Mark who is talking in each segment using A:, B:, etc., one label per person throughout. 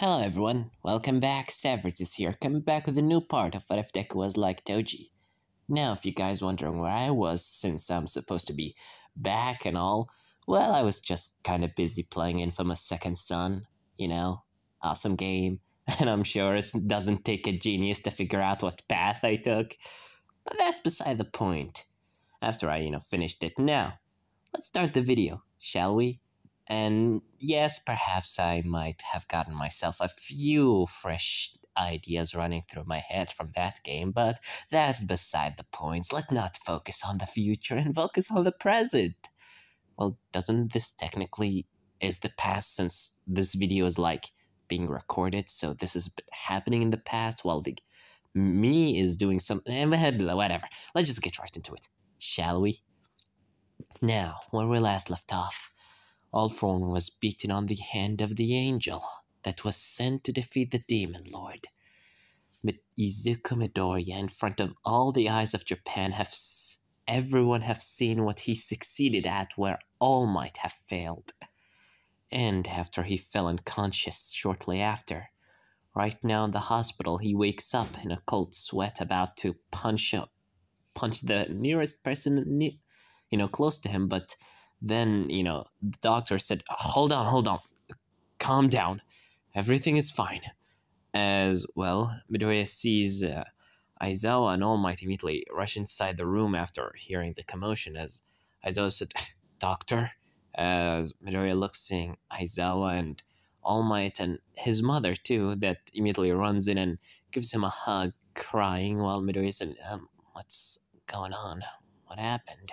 A: Hello everyone, welcome back. Severus is here, coming back with a new part of what if deku was like toji. Now, if you guys wondering where I was since I'm supposed to be back and all, well, I was just kinda busy playing Infamous Second Son, awesome game, and I'm sure it doesn't take a genius to figure out what path I took. But that's beside the point. After I, finished it. Now, let's start the video, shall we? And yes, perhaps I might have gotten myself a few fresh ideas running through my head from that game, but that's beside the point. Let's not focus on the future and focus on the present. Well, doesn't this technically is the past, since this video is like being recorded, so this is happening in the past while the me is doing something, whatever. Let's just get right into it, shall we? Now, where we last left off, All For One was beaten on the hand of the angel that was sent to defeat the demon lord. Izuku Midoriya, in front of all the eyes of Japan, everyone have seen what he succeeded at where All Might have failed. And after he fell unconscious shortly after, right now in the hospital, he wakes up in a cold sweat, about to punch the nearest person, close to him, but then, the doctor said, hold on, calm down, everything is fine. As well, Midoriya sees Aizawa and All Might immediately rush inside the room after hearing the commotion, as Aizawa said, doctor, as Midoriya looks seeing Aizawa and All Might and his mother too, that immediately runs in and gives him a hug, crying, while Midoriya said, what's going on? What happened?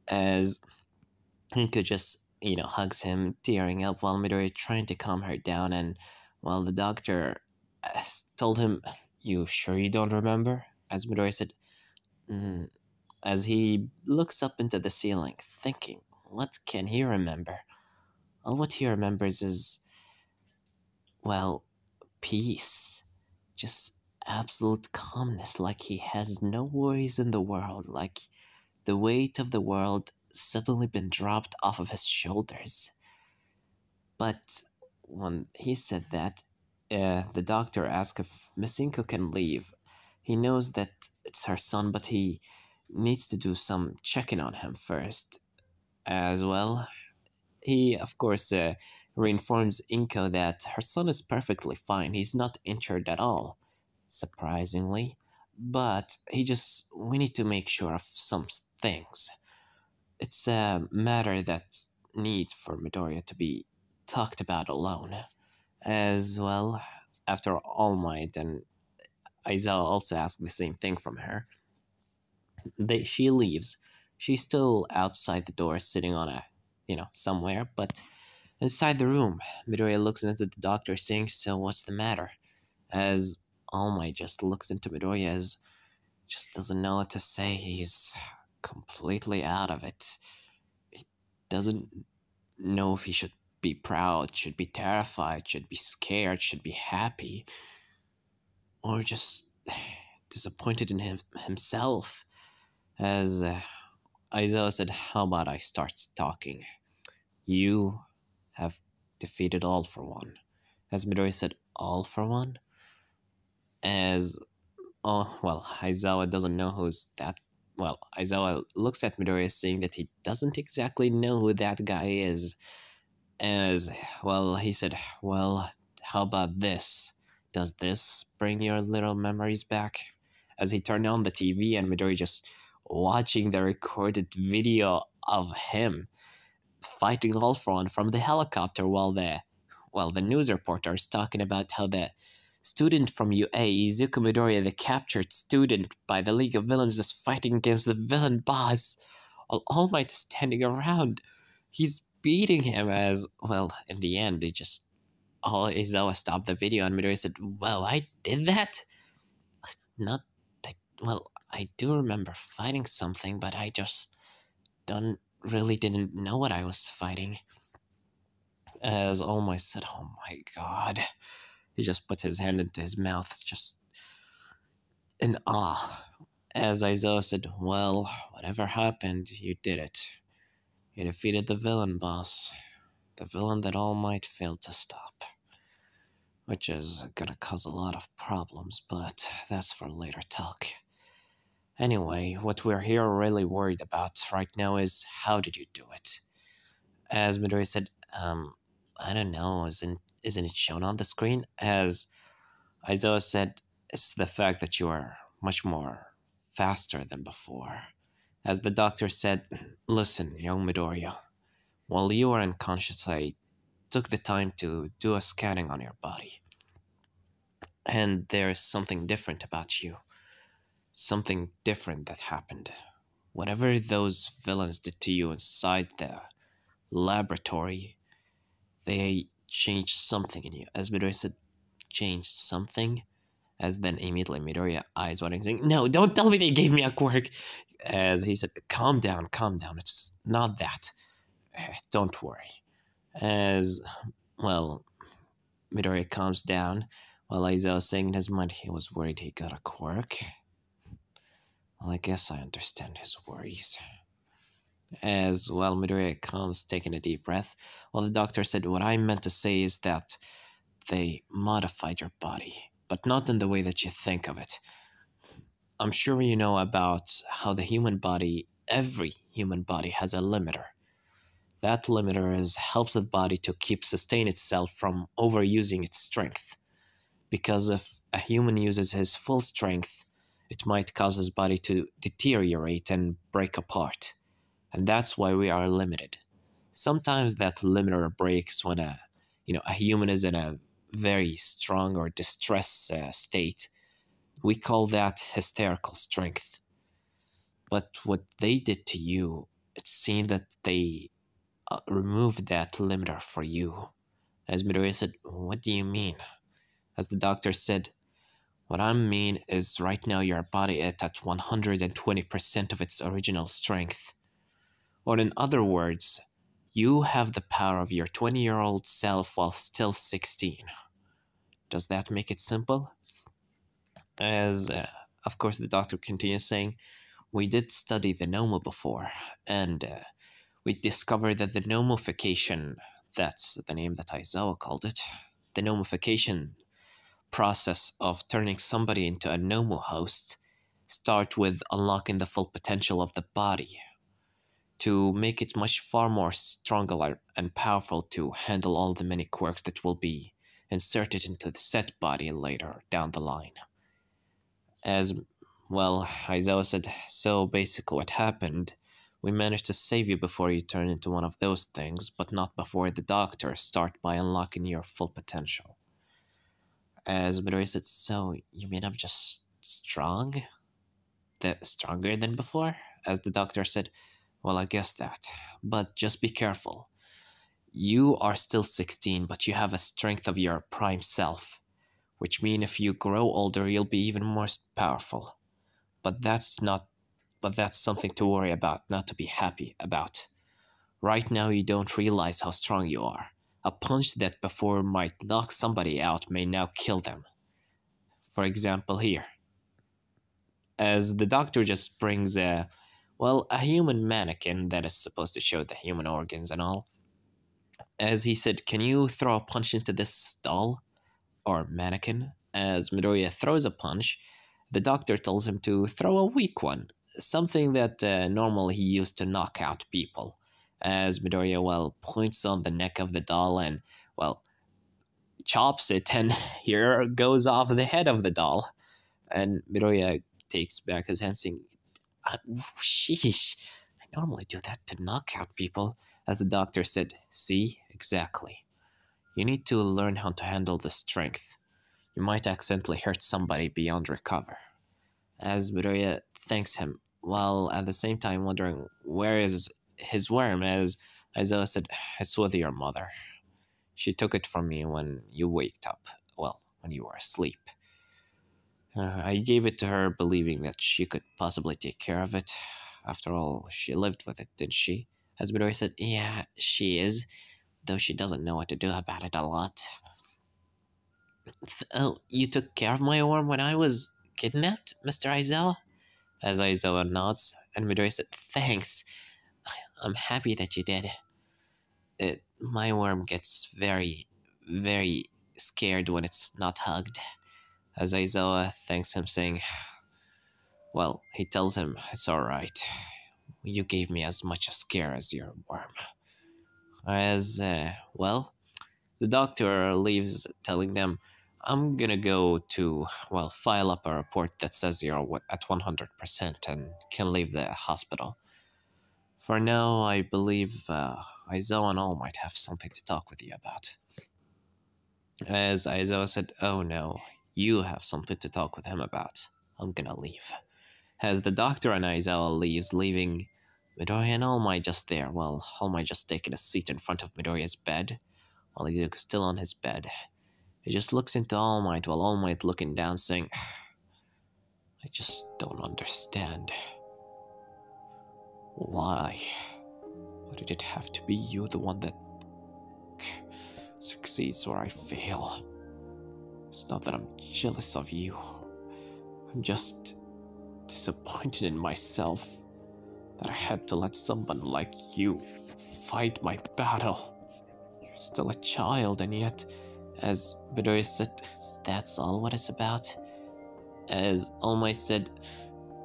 A: As Hinko just, hugs him, tearing up, while Midoriya trying to calm her down, and while the doctor told him, you sure you don't remember? As Midoriya said, as he looks up into the ceiling, thinking, what can he remember? All what he remembers is, well, peace. Just absolute calmness, like he has no worries in the world, like the weight of the world suddenly been dropped off of his shoulders. But when he said that, the doctor asked if Misinko can leave. He knows that it's her son, but he needs to do some checking on him first. As well, he, of course, reinforms Inko that her son is perfectly fine. He's not injured at all, surprisingly. But we need to make sure of some things. It's a matter that need for Midoriya to be talked about alone. As well, after All Might and Aizawa also ask the same thing from her, she leaves. She's still outside the door, sitting on somewhere, but inside the room, Midoriya looks into the doctor, saying, so what's the matter? As All Might just looks into Midoriya, as just doesn't know what to say. He's completely out of it. He doesn't know if he should be proud, should be terrified, should be scared, should be happy, or just disappointed in himself. As Aizawa said, how about I start talking? You have defeated All For One. As Midoriya said, All For One? As, Aizawa doesn't know who's that. Well, Aizawa looks at Midoriya, saying that he doesn't exactly know who that guy is. As, he said, well, how about this? Does this bring your little memories back? As he turned on the TV and Midoriya just watching the recorded video of him fighting All For One from the helicopter, while the news reporter is talking about how the student from UA, Izuku Midoriya, the captured student by the League of Villains, just fighting against the villain boss, while All Might is standing around. He's beating him. As in the end, Aizawa stopped the video and Midoriya said, well, I did that? Not that, I do remember fighting something, but I just didn't know what I was fighting. As All Might said, oh my god. He just put his hand into his mouth, just in awe. As Aizawa said, well, whatever happened, you did it. You defeated the villain boss. The villain that All Might failed to stop. which is gonna cause a lot of problems, but that's for later talk. Anyway, what we're here really worried about right now is how did you do it? As Midori said, I don't know, isn't it shown on the screen? As Aizawa said, it's the fact that you are much more faster than before. As the doctor said, listen, young Midoriya, while you were unconscious, I took the time to do a scanning on your body. And there's something different about you. Something different that happened. Whatever those villains did to you inside the laboratory, they changed something in you. As Midori said, changed something? As then immediately Midoriya eyes wide saying, no, don't tell me they gave me a quirk. As he said, calm down, calm down. It's not that. Don't worry. As, well, Midoriya calms down while Aizawa was saying in his mind he was worried he got a quirk. Well, I guess I understand his worries. As well, Midoriya calms, taking a deep breath, while the doctor said, what I meant to say is that they modified your body, but not in the way that you think of it. I'm sure you know about how the human body, every human body, has a limiter. That limiter helps the body to sustain itself from overusing its strength. Because if a human uses his full strength, it might cause his body to deteriorate and break apart. And that's why we are limited. Sometimes that limiter breaks when a human is in a very strong or distress state. We call that hysterical strength. But what they did to you, it seemed that they removed that limiter for you. As Midoriya said, what do you mean? As the doctor said, what I mean is right now your body is at 120% of its original strength. Or in other words, you have the power of your 20-year-old self while still 16. Does that make it simple? As, of course, the doctor continues saying, we did study the Nomu before, and we discovered that the nomification, that's the name that Aizawa called it, the nomification process of turning somebody into a Nomu host start with unlocking the full potential of the body to make it much far more stronger and powerful to handle all the many quirks that will be inserted into the set body later down the line. As well, Aizawa said, so basically what happened, we managed to save you before you turn into one of those things, but not before the doctors start by unlocking your full potential. As Midori said, so you mean I'm just strong? Stronger than before? As the doctor said, well, I guess that. But just be careful. You are still 16, but you have a strength of your prime self, which means if you grow older, you'll be even more powerful. But that's something to worry about, not to be happy about. Right now, you don't realize how strong you are. A punch that before might knock somebody out may now kill them. For example, here. As the doctor just brings a human mannequin that is supposed to show the human organs and all. As he said, can you throw a punch into this doll? Or mannequin? As Midoriya throws a punch, the doctor tells him to throw a weak one. Something that normally he used to knock out people. As Midoriya, points on the neck of the doll and, chops it, and here goes off the head of the doll. And Midoriya takes back his hand, saying, sheesh, I normally do that to knock out people. As the doctor said, see, exactly. You need to learn how to handle the strength. You might accidentally hurt somebody beyond recover. As Midoriya thanks him, while at the same time wondering where is his worm, as Aizawa said, it's with your mother. She took it from me when you waked up, when you were asleep. I gave it to her believing that she could possibly take care of it. After all, she lived with it, didn't she? As Midori said, yeah, she is, though she doesn't know what to do about it a lot. Oh, you took care of my worm when I was kidnapped, Mr. Aizawa? As Aizawa nods, and Midori said, thanks. I'm happy that you did. My worm gets very, very scared when it's not hugged. As Aizawa thanks him, saying, well, he tells him, it's alright. You gave me as much a scare as your worm. Well, the doctor leaves, telling them, I'm gonna go to, well, file up a report that says you're at 100% and can leave the hospital. For now, I believe Aizawa and All might have something to talk with you about. As Aizawa said, oh no, you have something to talk with him about. I'm gonna leave. As the doctor and Aizawa leaving Midoriya and All Might just there. Well, All Might just taking a seat in front of Midoriya's bed, while he's still on his bed. He just looks into All Might while All Might looking down, saying, I just don't understand. Why? Why did it have to be you, the one that succeeds where I fail? It's not that I'm jealous of you. I'm just disappointed in myself that I had to let someone like you fight my battle. You're still a child, and yet, as Midoriya said, that's all what it's about. As All Might said,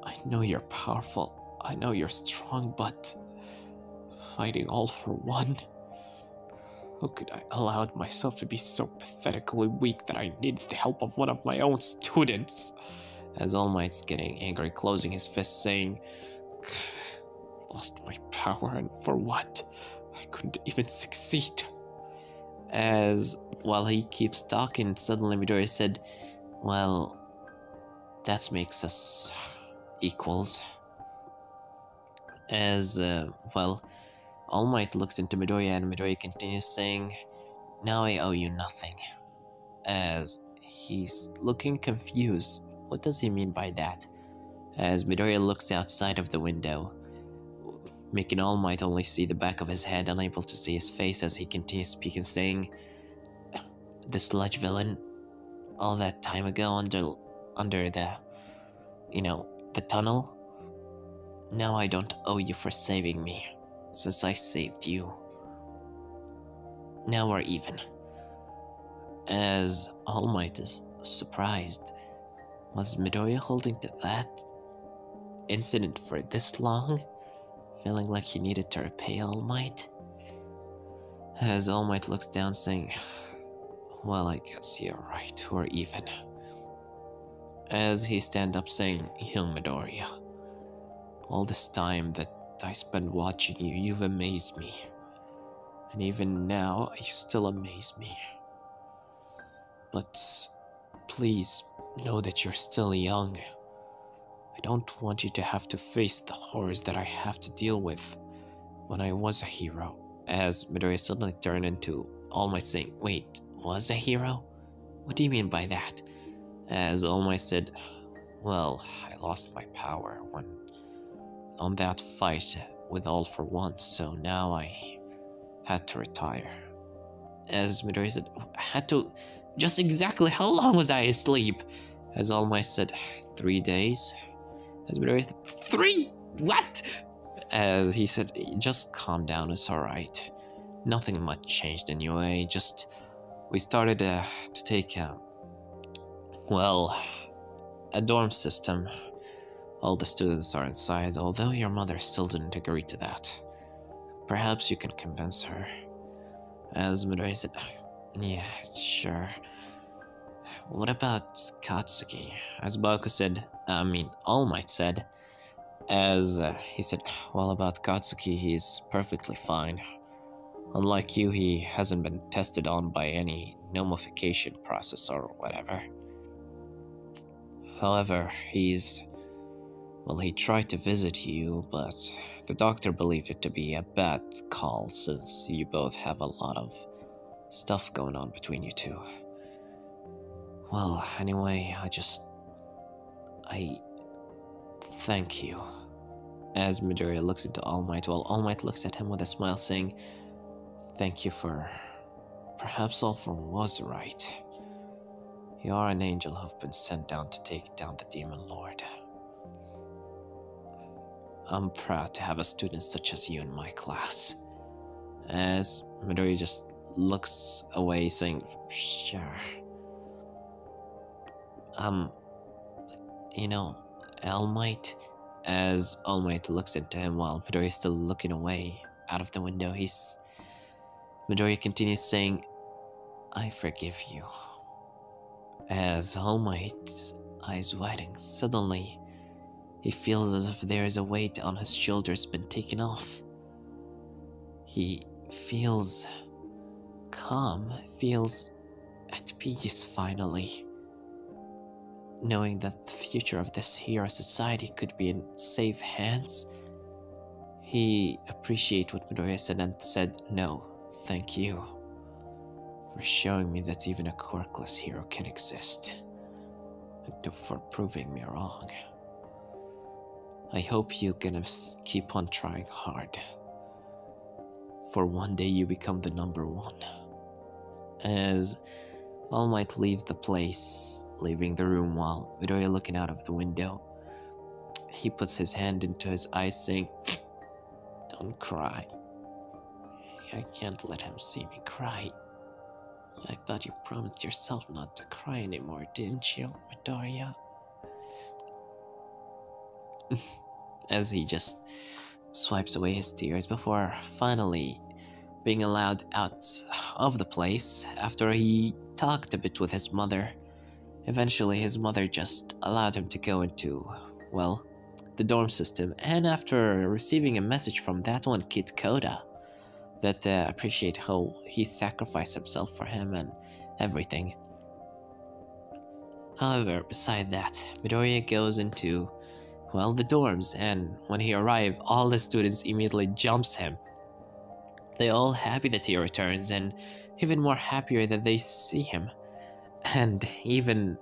A: I know you're powerful, I know you're strong, but fighting all for one? How could I allow myself to be so pathetically weak that I needed the help of one of my own students? As All Might's getting angry, closing his fist, saying, lost my power, and for what? I couldn't even succeed. As while he keeps talking, suddenly Midoriya said, well, that makes us equals. As, All Might looks into Midoriya, and Midoriya continues saying, now I owe you nothing. As he's looking confused. What does he mean by that? As Midoriya looks outside of the window, making All Might only see the back of his head, unable to see his face, as he continues speaking, saying, the sludge villain, all that time ago under the, the tunnel. Now I don't owe you for saving me, since I saved you. Now we're even. As All Might is surprised, was Midoriya holding to that incident for this long, feeling like he needed to repay All Might? As All Might looks down, saying, well, I guess you're right, we're even. As he stands up, saying, young Midoriya, all this time that I spent watching you, you've amazed me. And even now, you still amaze me. But please know that you're still young. I don't want you to have to face the horrors that I have to deal with when I was a hero. As Midoriya suddenly turned into All Might, saying, wait, was a hero? What do you mean by that? As All Might said, well, I lost my power on that fight with All for One, so now I had to retire. As Midoriya said, had to... just exactly how long was I asleep? As All Might said, 3 days. As Midoriya said, 3? What? As he said, just calm down, it's alright. Nothing much changed anyway, just... we started to take a dorm system. All the students are inside, although your mother still didn't agree to that. Perhaps you can convince her. As Midoriya said, yeah, sure. What about Katsuki? As Baku said, All Might said, as he said, well, about Katsuki, he's perfectly fine. Unlike you, he hasn't been tested on by any nomification process or whatever. However, he tried to visit you, but the doctor believed it to be a bad call since you both have a lot of stuff going on between you two. Well, anyway, I thank you. As Midoriya looks into All Might, while All Might looks at him with a smile, saying, thank you for... perhaps All For One was right. You are an angel who've been sent down to take down the Demon Lord. I'm proud to have a student such as you in my class. As Midoriya just looks away, saying, "Sure. You know, All Might." As All Might looks into him while Midoriya is still looking away out of the window, Midoriya continues saying, "I forgive you." As All Might's eyes widen, suddenly he feels as if there is a weight on his shoulders been taken off. He feels calm, feels at peace finally, knowing that the future of this hero society could be in safe hands. He appreciated what Midoriya said and said, "No, thank you for showing me that even a quirkless hero can exist, and for proving me wrong. I hope you're gonna keep on trying hard, for one day you become the number one." As All Might leaves the place, leaving the room while Midoriya looking out of the window, he puts his hand into his eyes saying, "Don't cry. I can't let him see me cry. I thought you promised yourself not to cry anymore, didn't you, Midoriya?" As he just swipes away his tears before finally being allowed out of the place after he talked a bit with his mother. Eventually, his mother just allowed him to go into, well, the dorm system, and after receiving a message from that one kid Koda that appreciate how he sacrificed himself for him and everything. However, beside that, Midoriya goes into, well, the dorms, and when he arrives, all the students immediately jumps him. They're all happy that he returns, and even more happier that they see him. And even,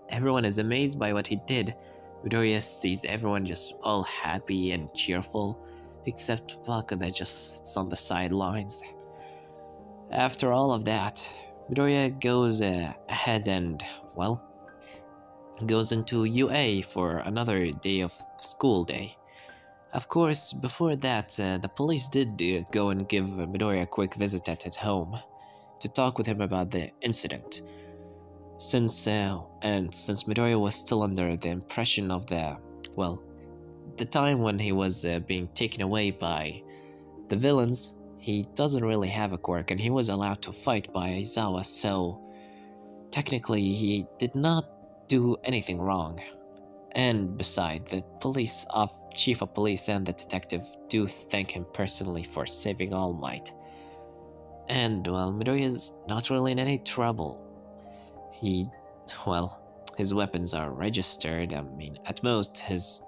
A: everyone is amazed by what he did. Midoriya sees everyone just all happy and cheerful, except Baka that just sits on the sidelines. After all of that, Midoriya goes ahead and, well, goes into UA for another day of school day. Of course, before that, the police did go and give Midoriya a quick visit at his home to talk with him about the incident. Since Midoriya was still under the impression of the time when he was being taken away by the villains, he doesn't really have a quirk, and he was allowed to fight by Aizawa, so technically he did not do anything wrong. And beside, the chief of police and the detective do thank him personally for saving All Might. And, Midoriya is not really in any trouble. His weapons are registered. At most, his,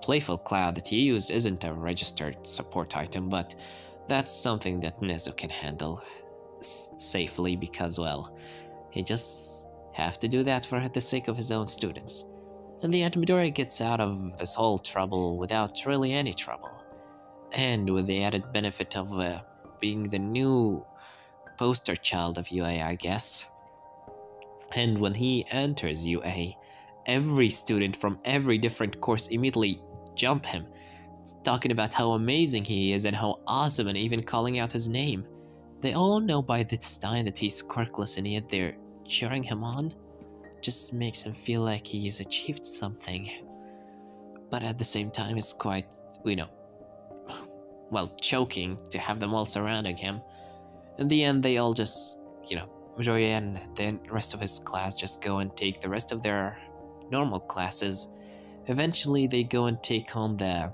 A: playful cloud that he used isn't a registered support item, but that's something that Nezu can handle safely because, he just have to do that for the sake of his own students. In the end, Midoriya gets out of this whole trouble without really any trouble. And with the added benefit of being the new poster child of UA, I guess. And when he enters UA, every student from every different course immediately jump him, talking about how amazing he is and how awesome, and even calling out his name. They all know by this time that he's quirkless, and yet they're cheering him on. Just makes him feel like he's achieved something. But at the same time, it's quite, choking to have them all surrounding him. In the end, they all just, Midoriya and the rest of his class just go and take the rest of their normal classes. Eventually, they go and take on the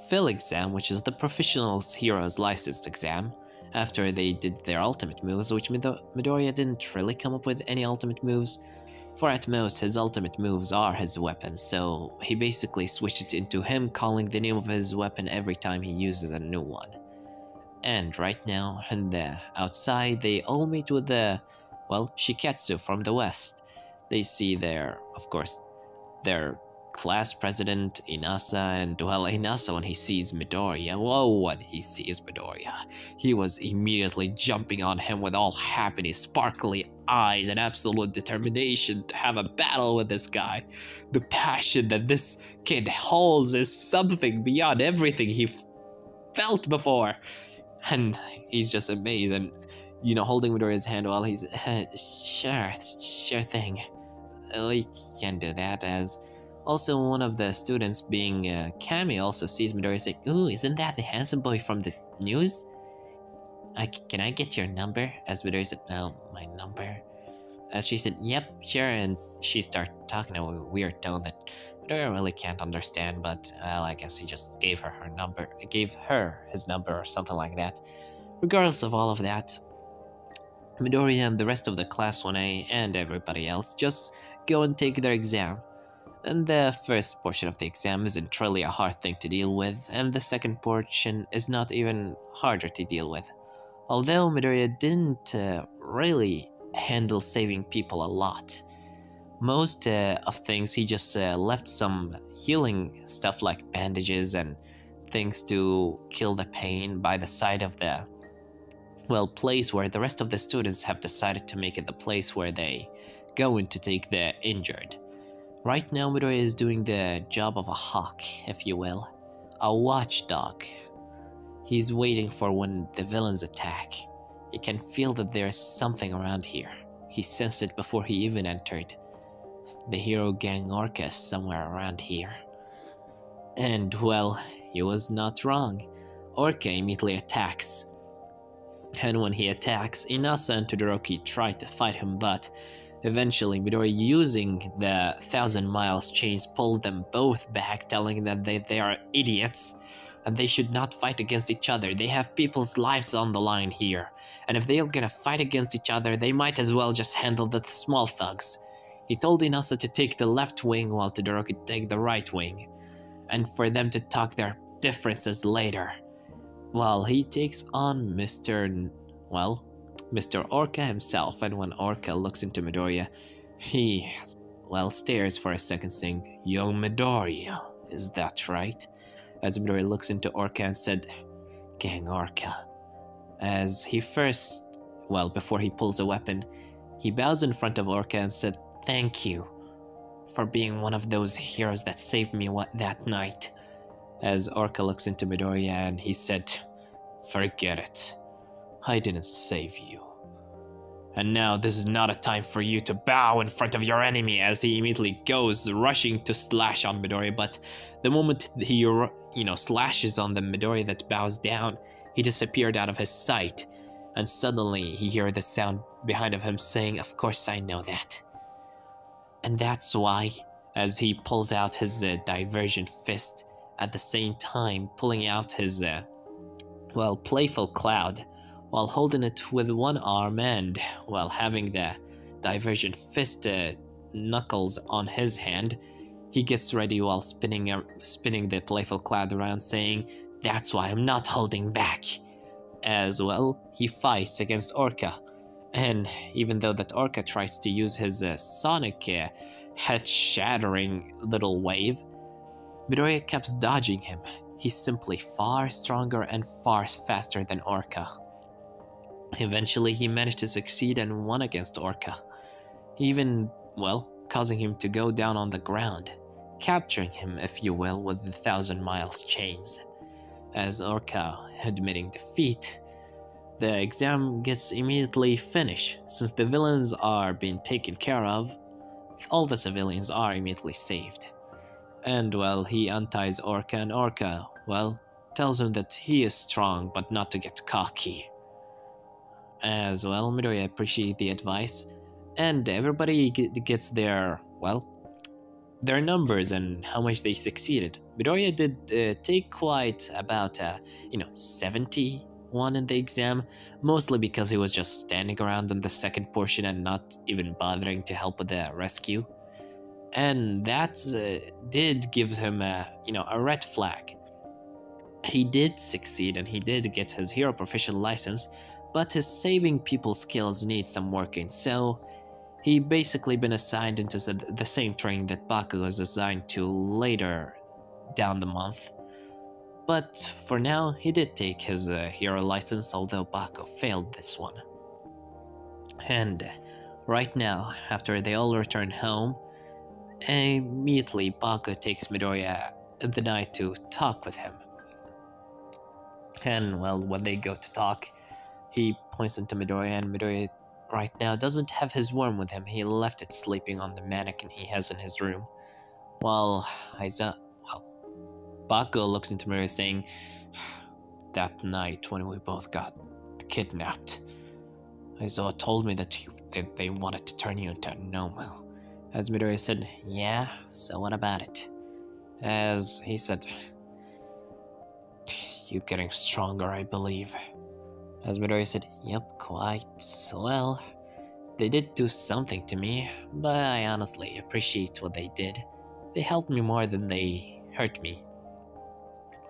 A: Phil exam, which is the Professional Heroes Licensed exam, after they did their ultimate moves, which Midoriya didn't really come up with any ultimate moves, for at most his ultimate moves are his weapons, so he basically switched it into him calling the name of his weapon every time he uses a new one. And right now, outside, they all meet with the, Shiketsu from the west. They see their class president, Inasa, and Inasa, when he sees Midoriya, he was immediately jumping on him with all happiness, sparkly eyes, and absolute determination to have a battle with this guy. The passion that this kid holds is something beyond everything he felt before. And he's just amazed and, holding Midoriya's hand while he's, sure thing. We can do that. As also one of the students being Kami also sees Midoriya saying, "Ooh, isn't that the handsome boy from the news? Can I get your number?" As Midoriya said, "No, my number." As she said, "Yep, sure," and she started talking in a weird tone that Midoriya really can't understand, but well, I guess he just gave her his number or something like that. Regardless of all of that, Midoriya and the rest of the Class 1A and everybody else just go and take their exam. And the first portion of the exam isn't really a hard thing to deal with, and the second portion is not even harder to deal with. Although Midoriya didn't really handle saving people a lot. Most of things he just left some healing stuff like bandages and things to kill the pain by the side of the place where the rest of the students have decided to make it the place where they go in to take the injured. Right now Midoriya is doing the job of a hawk, if you will, a watchdog. He's waiting for when the villains attack. He can feel that there's something around here. He sensed it before he even entered. The hero gang Orca is somewhere around here. And well, he was not wrong. Orca immediately attacks. And when he attacks, Inasa and Todoroki try to fight him, but eventually Midoriya, using the 1,000 miles chains, pulled them both back, telling them that they are idiots and they should not fight against each other. They have people's lives on the line here, and if they're gonna fight against each other, they might as well just handle the small thugs. He told Inasa to take the left wing while Todoroki take the right wing, and for them to talk their differences later. Well, he takes on Mr. Orca himself, and when Orca looks into Midoriya, he, stares for a second saying, "Young Midoriya, is that right?" As Midoriya looks into Orca and said, "Gang Orca." As he first, before he pulls a weapon, he bows in front of Orca and said, "Thank you for being one of those heroes that saved me that night." As Orca looks into Midoriya and he said, "Forget it. I didn't save you. And now this is not a time for you to bow in front of your enemy," as he immediately goes rushing to slash on Midoriya, but the moment he slashes on the Midoriya that bows down, he disappeared out of his sight, and suddenly he hears the sound behind of him saying, "Of course I know that." And that's why, as he pulls out his diversion fist, at the same time pulling out his playful cloud, while holding it with one arm and while having the diversion fist knuckles on his hand, he gets ready while spinning the playful cloud around, saying, "That's why I'm not holding back." As he fights against Orca, and even though that Orca tries to use his sonic head-shattering little wave, Midoriya keeps dodging him. He's simply far stronger and far faster than Orca. Eventually, he managed to succeed and won against Orca, even, causing him to go down on the ground, capturing him, if you will, with the 1,000 miles chains. As Orca admitting defeat, the exam gets immediately finished. Since the villains are being taken care of, all the civilians are immediately saved. And he unties Orca, and Orca, tells him that he is strong but not to get cocky. As Midoriya appreciates the advice, and everybody gets their numbers and how much they succeeded. Midoriya did take quite about 71 in the exam, mostly because he was just standing around in the second portion and not even bothering to help with the rescue. And that did give him a red flag. He did succeed and he did get his hero professional license, but his saving people skills need some working, so he basically been assigned into the same training that Baku was assigned to later down the month. But for now, he did take his hero license, although Baku failed this one. And right now, after they all return home, immediately Baku takes Midoriya in the night to talk with him. And, well, when they go to talk, he points into Midoriya, and Midoriya right now doesn't have his worm with him. He left it sleeping on the mannequin he has in his room. Well, Bakugo looks into Midoriya saying, that night when we both got kidnapped, Aizawa told me that they wanted to turn you into a Nomu. As Midoriya said, yeah, so what about it? As he said, you getting stronger, I believe. As Midoriya said, yep, quite. Well, they did do something to me, but I honestly appreciate what they did. They helped me more than they hurt me.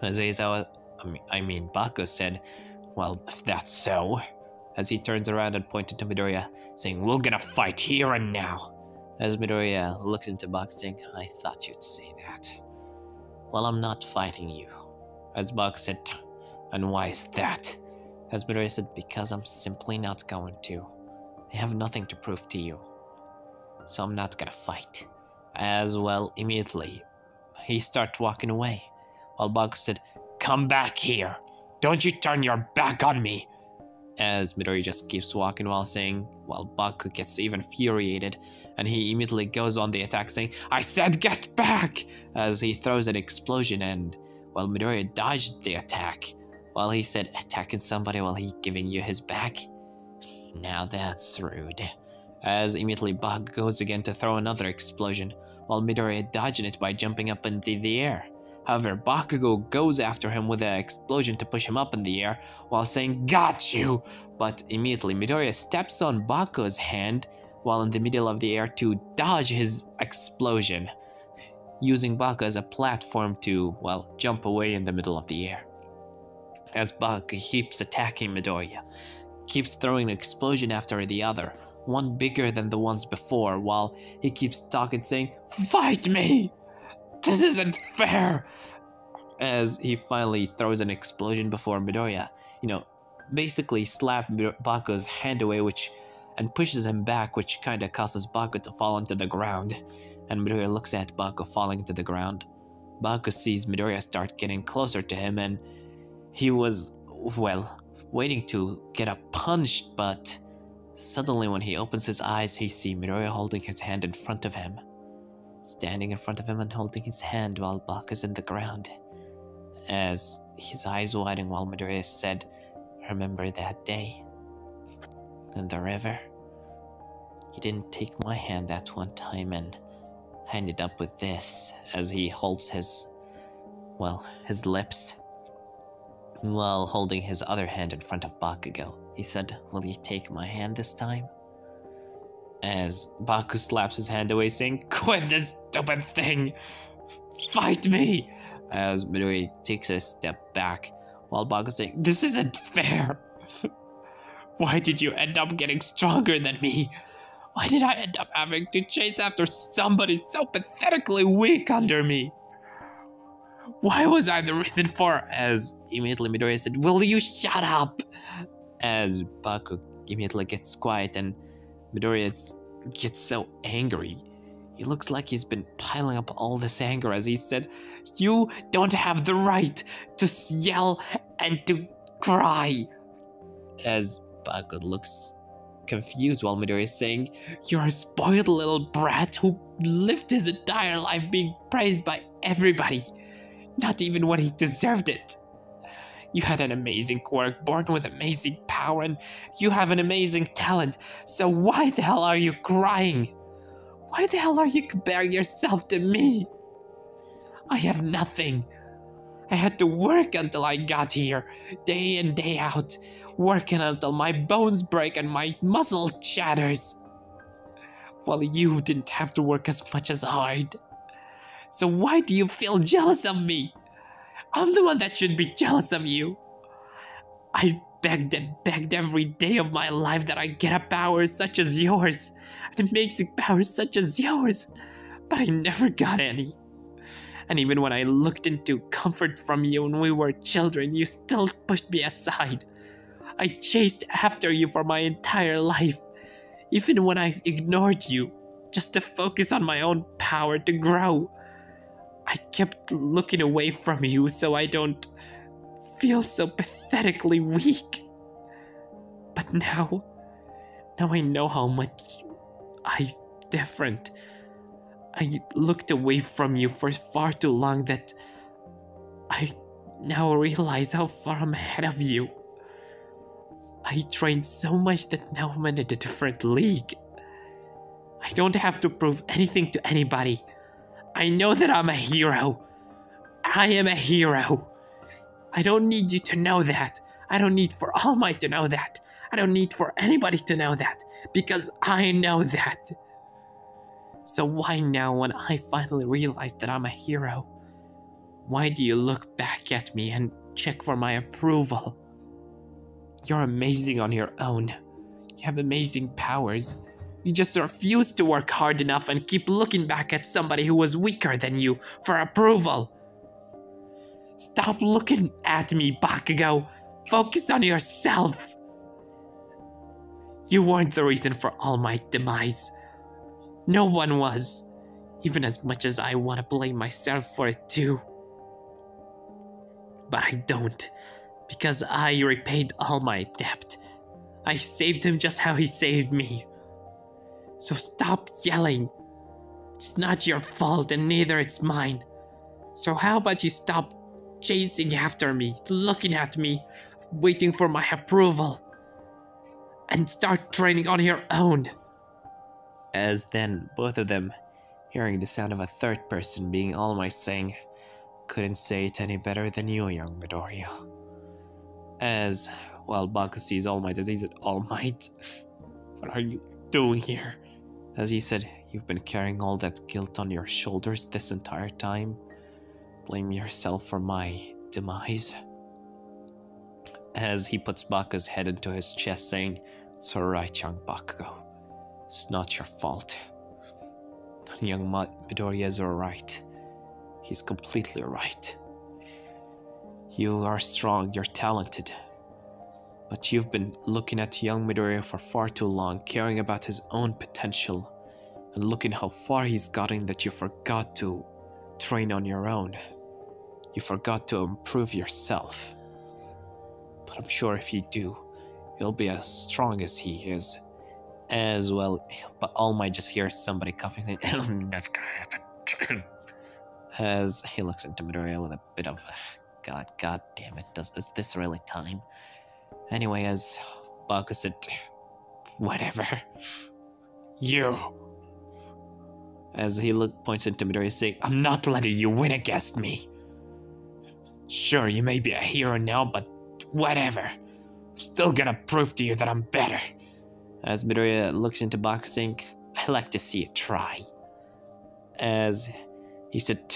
A: As Aizawa, Bakugo said, well, if that's so, as he turns around and pointed to Midoriya, saying, we're gonna fight here and now. As Midoriya looks into Bakugo, saying, I thought you'd say that. Well, I'm not fighting you. As Bakugo said, and why is that? As Midoriya said, because I'm simply not going to. I have nothing to prove to you. So I'm not gonna fight. As well, immediately, he started walking away. While Bakugo said, come back here. Don't you turn your back on me. As Midoriya just keeps walking while Bakugo gets even infuriated, and he immediately goes on the attack saying, I said get back! As he throws an explosion, and while Midoriya dodged the attack, while he said attacking somebody while he giving you his back? Now that's rude. As immediately Bakugo goes again to throw another explosion, while Midoriya dodging it by jumping up into the air. However, Bakugo goes after him with an explosion to push him up in the air while saying, got you! But immediately Midoriya steps on Bakugo's hand while in the middle of the air to dodge his explosion, using Bakugo as a platform to, well, jump away in the middle of the air. As Bakugo keeps attacking Midoriya, keeps throwing an explosion after the other, one bigger than the ones before, while he keeps talking saying, fight me! This isn't fair! As he finally throws an explosion before Midoriya, basically slapped Bakugo's hand away, and pushes him back, which kinda causes Bakugo to fall into the ground. And Midoriya looks at Bakugo falling to the ground. Bakugo sees Midoriya start getting closer to him, and he was, well, waiting to get a punch, but suddenly when he opens his eyes, he sees Midoriya holding his hand in front of him. Standing in front of him and holding his hand while Bakugo's in the ground. As his eyes widen while Midoriya said, remember that day? In the river? You didn't take my hand that one time, and I ended up with this. As he holds his lips, while holding his other hand in front of Bakugo. He said, will you take my hand this time? As Bakugo slaps his hand away, saying, quit this stupid thing! Fight me! As Midoriya takes a step back, while Bakugo saying, this isn't fair! Why did you end up getting stronger than me? Why did I end up having to chase after somebody so pathetically weak under me? Why was I the reason for? As immediately Midoriya said, will you shut up? As Bakugo immediately gets quiet, and Midoriya gets so angry. He looks like he's been piling up all this anger, as he said, you don't have the right to yell and to cry. As Bakugo looks confused while Midoriya is saying, you're a spoiled little brat who lived his entire life being praised by everybody, not even when he deserved it. You had an amazing quirk, born with amazing power, and you have an amazing talent, so why the hell are you crying? Why the hell are you comparing yourself to me? I have nothing. I had to work until I got here, day in, day out, working until my bones break and my muscle shatters. While you didn't have to work as much as hard. So why do you feel jealous of me? I'm the one that should be jealous of you. I begged and begged every day of my life that I get a power such as yours, an amazing power such as yours, but I never got any. And even when I looked into comfort from you when we were children, you still pushed me aside. I chased after you for my entire life, even when I ignored you, just to focus on my own power to grow. I kept looking away from you so I don't
B: feel so pathetically weak. But now I know how much different. I looked away from you for far too long that I now realize how far I'm ahead of you. I trained so much that now I'm in a different league. I don't have to prove anything to anybody. I know that I'm a hero. I am a hero. I don't need you to know that. I don't need for All Might to know that. I don't need for anybody to know that, because I know that. So why now, when I finally realized that I'm a hero, why do you look back at me and check for my approval? You're amazing on your own. You have amazing powers. You just refuse to work hard enough and keep looking back at somebody who was weaker than you for approval. Stop looking at me, Bakugo. Focus on yourself. You weren't the reason for All Might's demise. No one was, even as much as I want to blame myself for it too. But I don't, because I repaid all my debt. I saved him just how he saved me. So stop yelling. It's not your fault, and neither it's mine. So how about you stop chasing after me, looking at me, waiting for my approval, and start training on your own? As then, both of them, hearing the sound of a third person being All Might, saying, "Couldn't say it any better than you, young Midoriya." As, while Baku sees All Might as he said, "All Might, what are you doing here?" As he said, "You've been carrying all that guilt on your shoulders this entire time. Blame yourself for my demise." As he puts Baku's head into his chest, saying, "It's alright, young Bakugo. It's not your fault. Young Midoriya is alright. He's completely right. You are strong, you're talented. But you've been looking at young Midoriya for far too long, caring about his own potential, and looking how far he's gotten that you forgot to train on your own. You forgot to improve yourself. But I'm sure if you do, you'll be as strong as he is." As well, but All Might just hears somebody coughing, saying, "That's gonna happen." As he looks into Midoriya with a bit of, God damn it, is this really time? Anyway, as Baku said, "Whatever. You." As he points into Midoriya, saying, "I'm not letting you win against me. Sure, you may be a hero now, but whatever. I'm still gonna prove to you that I'm better." As Midoriya looks into Baku, saying, "I like to see you try." As he said,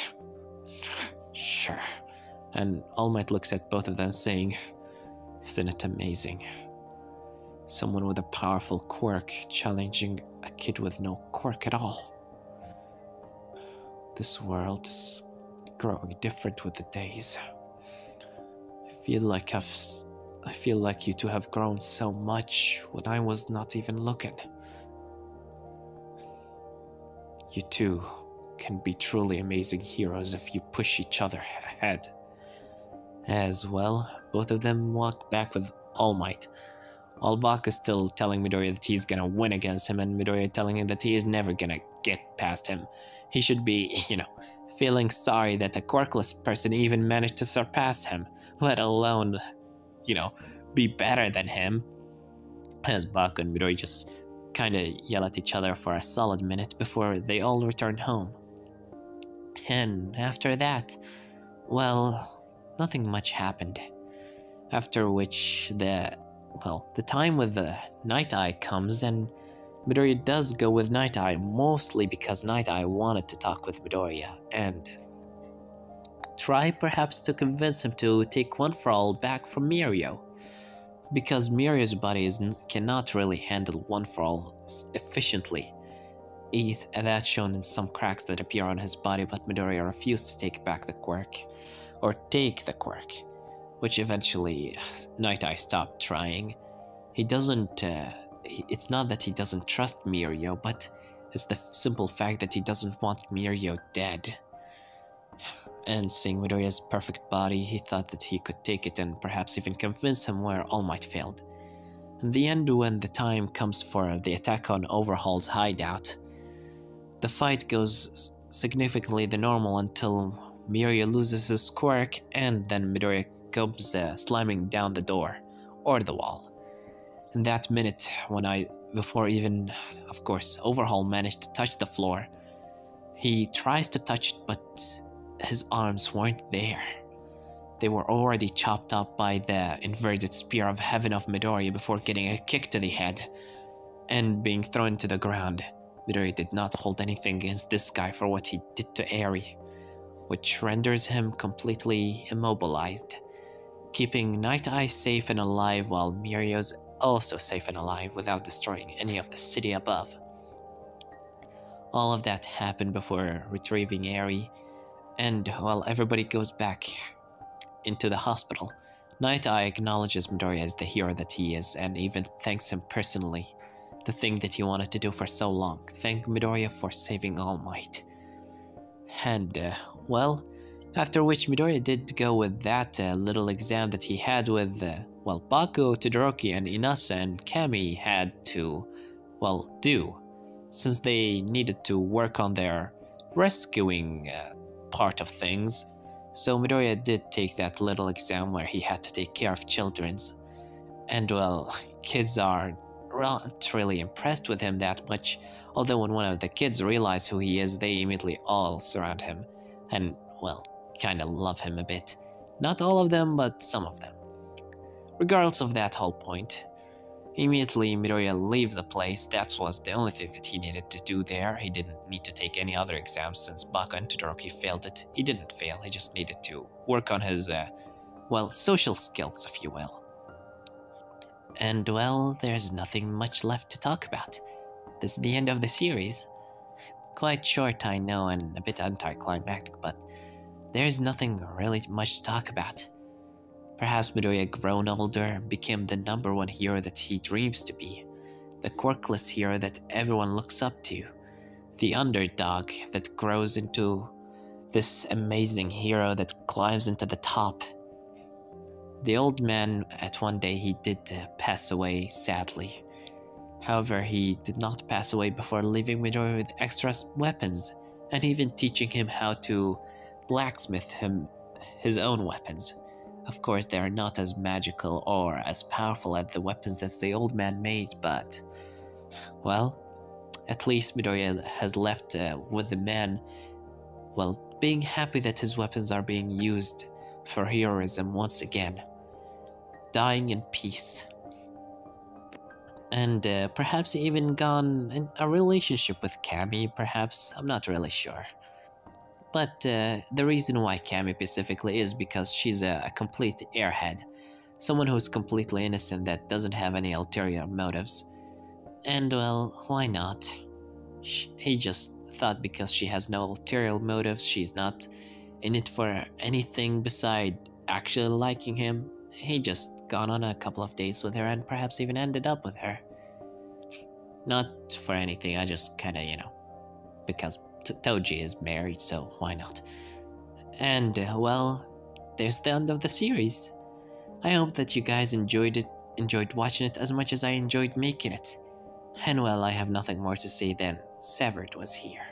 B: "Sure." And All Might looks at both of them, saying, "Isn't it amazing? Someone with a powerful quirk challenging a kid with no quirk at all. This world is growing different with the days. I feel like you two have grown so much when I was not even looking. You two can be truly amazing heroes if you push each other ahead." As well, both of them walk back with All Might. Baku is still telling Midoriya that he's gonna win against him, and Midoriya telling him that he is never gonna get past him. He should be, feeling sorry that a quirkless person even managed to surpass him, let alone, be better than him. As Baku and Midoriya just kinda yell at each other for a solid minute before they all return home. And after that, well, nothing much happened. After which the time with the Night Eye comes, and Midoriya does go with Night Eye, mostly because Night Eye wanted to talk with Midoriya and try perhaps to convince him to take One For All back from Mirio. Because Mirio's body cannot really handle One For All efficiently. That's shown in some cracks that appear on his body, but Midoriya refused to take back the quirk, which eventually Night Eye stopped trying. He doesn't, it's not that he doesn't trust Mirio, but it's the simple fact that he doesn't want Mirio dead. And seeing Midoriya's perfect body, he thought that he could take it and perhaps even convince him where All Might failed. In the end, when the time comes for the attack on Overhaul's hideout, the fight goes significantly the normal until Miria loses his quirk, and then Midoriya comes slamming down the door, or the wall. In that minute, before even, of course, Overhaul managed to touch the floor, he tries to touch it, but his arms weren't there. They were already chopped up by the inverted spear of heaven of Midoriya before getting a kick to the head and being thrown to the ground. Midoriya did not hold anything against this guy for what he did to Eri, which renders him completely immobilized, keeping Night Eye safe and alive while Mirio's also safe and alive without destroying any of the city above. All of that happened before retrieving Eri, and while everybody goes back into the hospital, Night Eye acknowledges Midoriya as the hero that he is and even thanks him personally. The thing that he wanted to do for so long. Thank Midoriya for saving All Might. And, after which Midoriya did go with that little exam that he had with, Bakugo, Todoroki, and Inasa and Kami had to, do, since they needed to work on their rescuing part of things. So Midoriya did take that little exam where he had to take care of children's. And, kids are not really impressed with him that much, although when one of the kids realize who he is, they immediately all surround him and, kind of love him a bit. Not all of them, but some of them. Regardless of that whole point, immediately Midoriya leaves the place. That was the only thing that he needed to do there. He didn't need to take any other exams since Baka and Todoroki failed it. He didn't fail, he just needed to work on his, social skills, if you will. And, there's nothing much left to talk about. This is the end of the series. Quite short, I know, and a bit anticlimactic, but there's nothing really much to talk about. Perhaps Midoriya grown older and became the #1 hero that he dreams to be. The quirkless hero that everyone looks up to. The underdog that grows into this amazing hero that climbs into the top. The old man, at one day, he did pass away, sadly. However, he did not pass away before leaving Midoriya with extra weapons, and even teaching him how to blacksmith his own weapons. Of course, they are not as magical or as powerful as the weapons that the old man made, but, at least Midoriya has left with the man, being happy that his weapons are being used for heroism once again. Dying in peace. And perhaps even gone in a relationship with Kami, perhaps, I'm not really sure. But the reason why Kami specifically is because she's a complete airhead. Someone who's completely innocent that doesn't have any ulterior motives. And why not? He just thought because she has no ulterior motives, she's not in it for anything beside actually liking him. He just gone on a couple of dates with her and perhaps even ended up with her. Not for anything, I just kinda, because Toji is married, so why not? And, there's the end of the series. I hope that you guys enjoyed watching it as much as I enjoyed making it. And I have nothing more to say than Severed was here.